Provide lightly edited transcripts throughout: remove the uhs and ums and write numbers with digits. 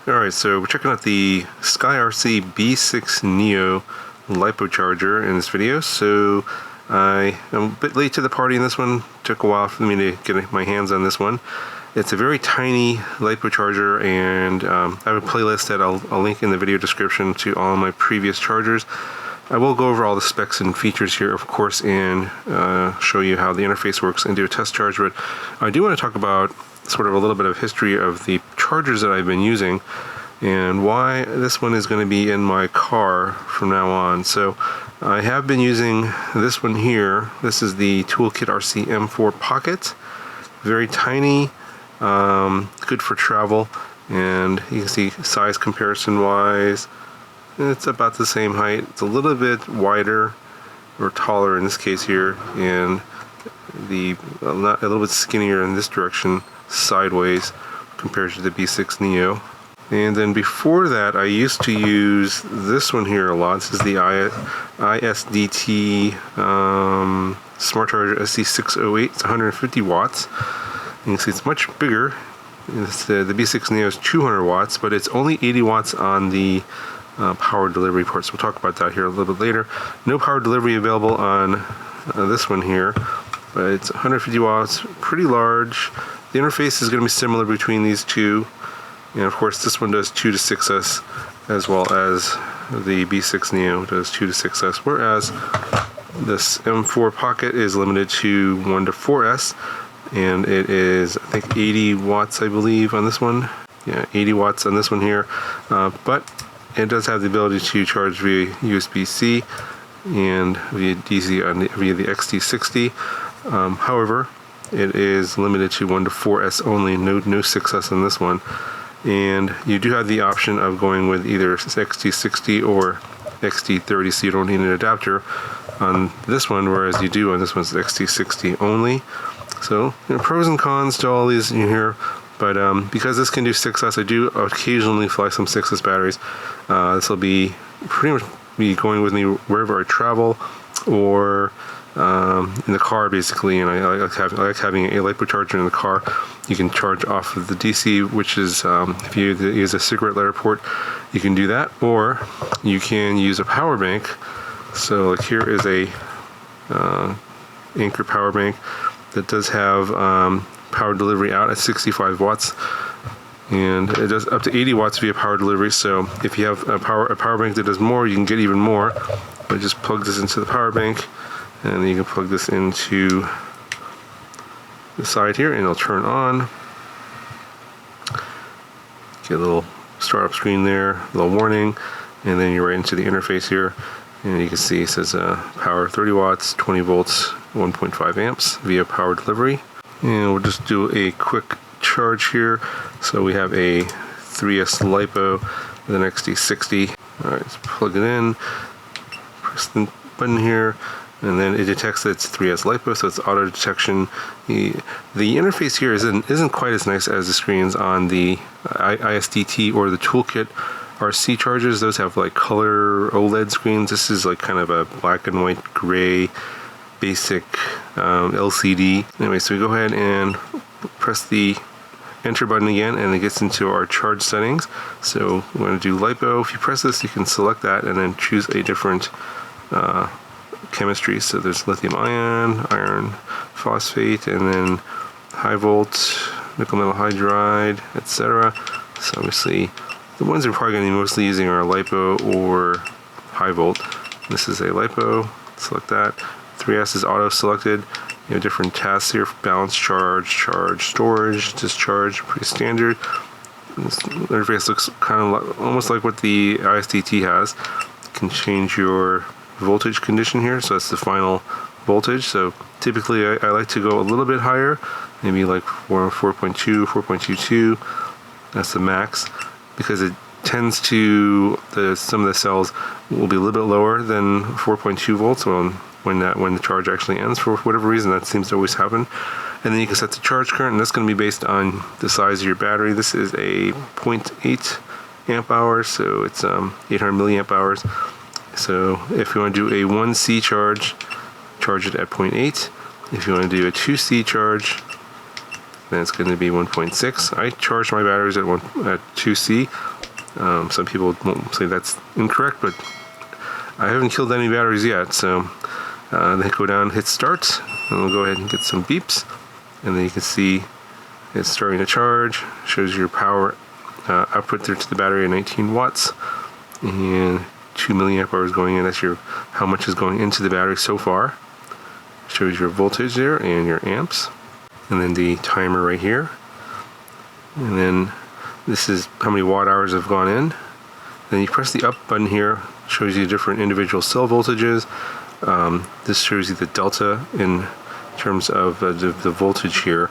Alright, so we're checking out the SKYRC B6neo LiPo charger in this video. So I am a bit late to the party in this one. Took a while for me to get my hands on this one. It's a very tiny LiPo charger, and I have a playlist that I'll link in the video description to all of my previous chargers. I will go over all the specs and features here, of course, and show you how the interface works and do a test charge, but I do want to talk about sort of a little bit of history of the chargers that I've been using and why this one is going to be in my car from now on. So I have been using this one here. This is the Toolkit RC M4 Pocket. Very tiny, good for travel, and you can see size comparison wise, it's about the same height. It's a little bit wider or taller in this case here, and a little bit skinnier in this direction sideways compared to the B6neo. And then before that, I used to use this one here a lot. This is the ISDT Smart Charger SC608. It's 150 watts. You can see it's much bigger. The B6neo is 200 watts, but it's only 80 watts on the power delivery port. So we'll talk about that here a little bit later. No power delivery available on this one here, but it's 150 watts, pretty large. The interface is going to be similar between these two, and of course this one does 2 to 6S as well as the B6neo does 2 to 6S, whereas this M4 Pocket is limited to 1 to 4S, and it is, I think, 80 watts, I believe, on this one. Yeah, 80 watts on this one here, but it does have the ability to charge via USB-C and via DC via the XT60. However, it is limited to 1 to 4S only, no 6S on this one. And you do have the option of going with either XT60 or XT30, so you don't need an adapter on this one, whereas you do on this one's XT60 only. So, pros and cons to all these in here, but because this can do 6S, I do occasionally fly some 6S batteries. This will be pretty much be going with me wherever I travel, or in the car basically, and I like having a LiPo charger in the car. You can charge off of the DC, which is if you use a cigarette lighter port, you can do that, or you can use a power bank. So like here is a Anchor power bank that does have power delivery out at 65 watts, and it does up to 80 watts via power delivery. So if you have a power bank that does more, you can get even more. But just plug this into the power bank, and then you can plug this into the side here, and it'll turn on. Get a little startup screen there, a little warning, and then you're right into the interface here, and you can see it says power 30 watts, 20 volts, 1.5 amps via power delivery. And we'll just do a quick charge here. So we have a 3S LiPo with an XT60. Alright, let's plug it in, press the button here, and then it detects that it's 3S LiPo, so it's auto detection. The interface here isn't quite as nice as the screens on the ISDT or the Toolkit RC chargers. Those have like color OLED screens. This is like kind of a black and white gray basic LCD. Anyway, so we go ahead and press the enter button again, and it gets into our charge settings. So we want to do LiPo. If you press this, you can select that and then choose a different chemistry. So there's lithium ion, iron phosphate, and then high volt, nickel metal hydride, etc. So obviously the ones we're probably going to be mostly using are LiPo or high volt. This is a LiPo, select that. 3S is auto selected. You have different tasks here: balance charge, storage, discharge, pretty standard. This interface looks kind of almost like what the ISDT has. You can change your voltage condition here, so that's the final voltage. So typically I like to go a little bit higher, maybe like 4.2, 4.22. That's the max, because it tends to, some of the cells will be a little bit lower than 4.2 volts when the charge actually ends. For whatever reason, that seems to always happen. And then you can set the charge current, and that's going to be based on the size of your battery. This is a 0.8 amp hours, so it's 800 milliamp hours. So if you want to do a 1C charge it at 0.8. If you want to do a 2C charge, then it's going to be 1.6. I charge my batteries at 2C. Some people won't say that's incorrect, but I haven't killed any batteries yet. So then go down, hit start, and we'll go ahead and get some beeps, and then you can see it's starting to charge. Shows your power output there to the battery at 19 watts and 2 milliamp hours going in. That's your how much is going into the battery so far. Shows your voltage there and your amps, and then the timer right here, and then this is how many watt hours have gone in. Then you press the up button here, shows you different individual cell voltages. This shows you the delta in terms of the voltage here.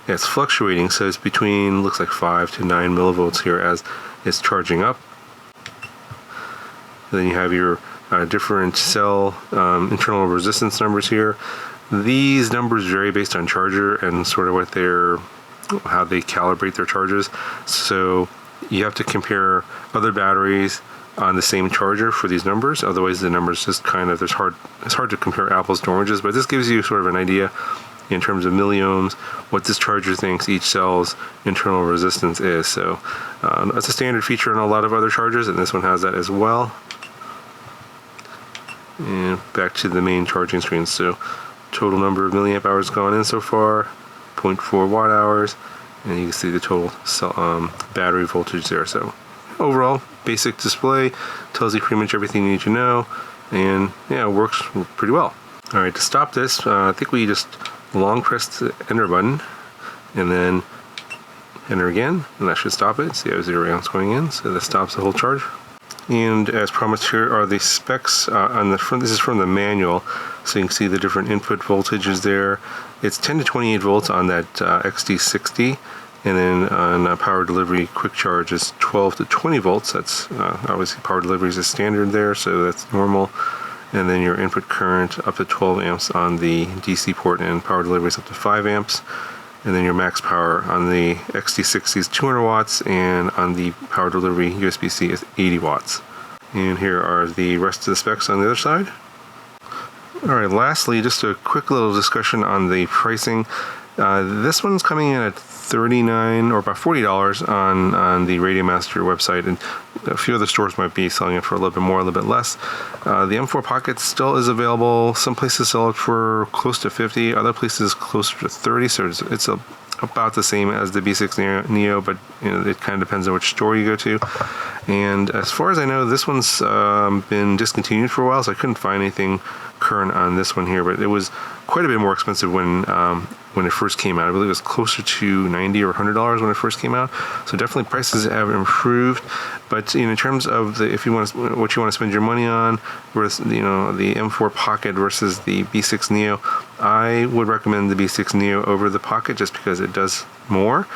Yeah, it's fluctuating, so it's between, looks like 5 to 9 millivolts here as it's charging up. Then you have your different cell internal resistance numbers here. These numbers vary based on charger and sort of how they calibrate their charges. So you have to compare other batteries on the same charger for these numbers. Otherwise, the numbers just kind of, it's hard to compare apples to oranges. But this gives you sort of an idea in terms of milliohms what this charger thinks each cell's internal resistance is. So that's a standard feature in a lot of other chargers, and this one has that as well. And back to the main charging screen. So total number of milliamp hours gone in so far, 0.4 watt hours, and you can see the total battery voltage there. So overall, basic display, tells you pretty much everything you need to know, and yeah, it works pretty well. All right, to stop this, I think we just long press the enter button, and then enter again, and that should stop it. See how 0 amps going in, so that stops the whole charge. And as promised, here are the specs on the front. This is from the manual, so you can see the different input voltages there. It's 10 to 28 volts on that XD60, and then on power delivery quick charge is 12 to 20 volts. That's obviously power delivery is a standard there, so that's normal. And then your input current up to 12 amps on the DC port, and power delivery is up to 5 amps. And then your max power on the XD60 is 200 watts, and on the power delivery USB-C is 80 watts. And here are the rest of the specs on the other side. Alright, lastly, just a quick little discussion on the pricing. This one's coming in at $39 or about $40 on the Radiomaster website, and a few other stores might be selling it for a little bit more, a little bit less. The M4 Pocket still is available. Some places sell it for close to $50, other places closer to $30, so it's about the same as the B6neo, but you know, it kind of depends on which store you go to. And as far as I know, this one's been discontinued for a while, so I couldn't find anything current on this one here, but it was quite a bit more expensive when it first came out. I believe it was closer to $90 or $100 when it first came out. So definitely prices have improved. But you know, in terms of if you want what you want to spend your money on, versus the M4 Pocket versus the B6neo, I would recommend the B6neo over the Pocket just because it does more.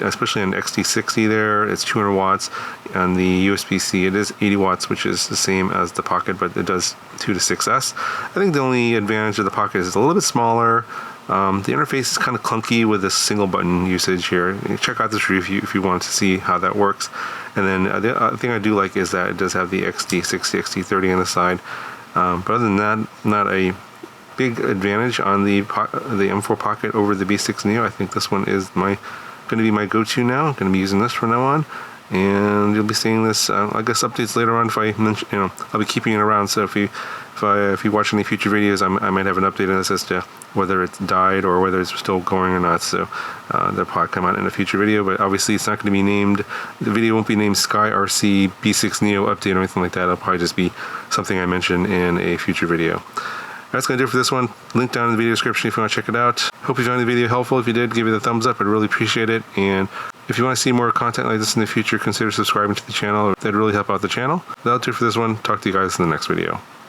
Especially on XT60 there, it's 200 watts. On the USB-C, it is 80 watts, which is the same as the Pocket, but it does 2 to 6S. I think the only advantage of the Pocket is it's a little bit smaller. The interface is kind of clunky with this single button usage here. Check out this review if you want to see how that works. And then the other thing I do like is that it does have the XT60, XT30 on the side. But other than that, not a big advantage on the M4 Pocket over the B6neo. I think this one is going to be my go-to now. I'm going to be using this from now on, and you'll be seeing this, I guess, updates later on. If I mention, I'll be keeping it around. So if you watch any future videos, I might have an update on this as to whether it's died or whether it's still going or not. So that'll probably come out in a future video. But obviously, it's not going to be named. The video won't be named SKYRC B6neo update or anything like that. It'll probably just be something I mention in a future video. That's going to do it for this one. Link down in the video description if you want to check it out. Hope you found the video helpful. If you did, give it a thumbs up. I'd really appreciate it. And if you want to see more content like this in the future, consider subscribing to the channel. That'd really help out the channel. That'll do it for this one. Talk to you guys in the next video.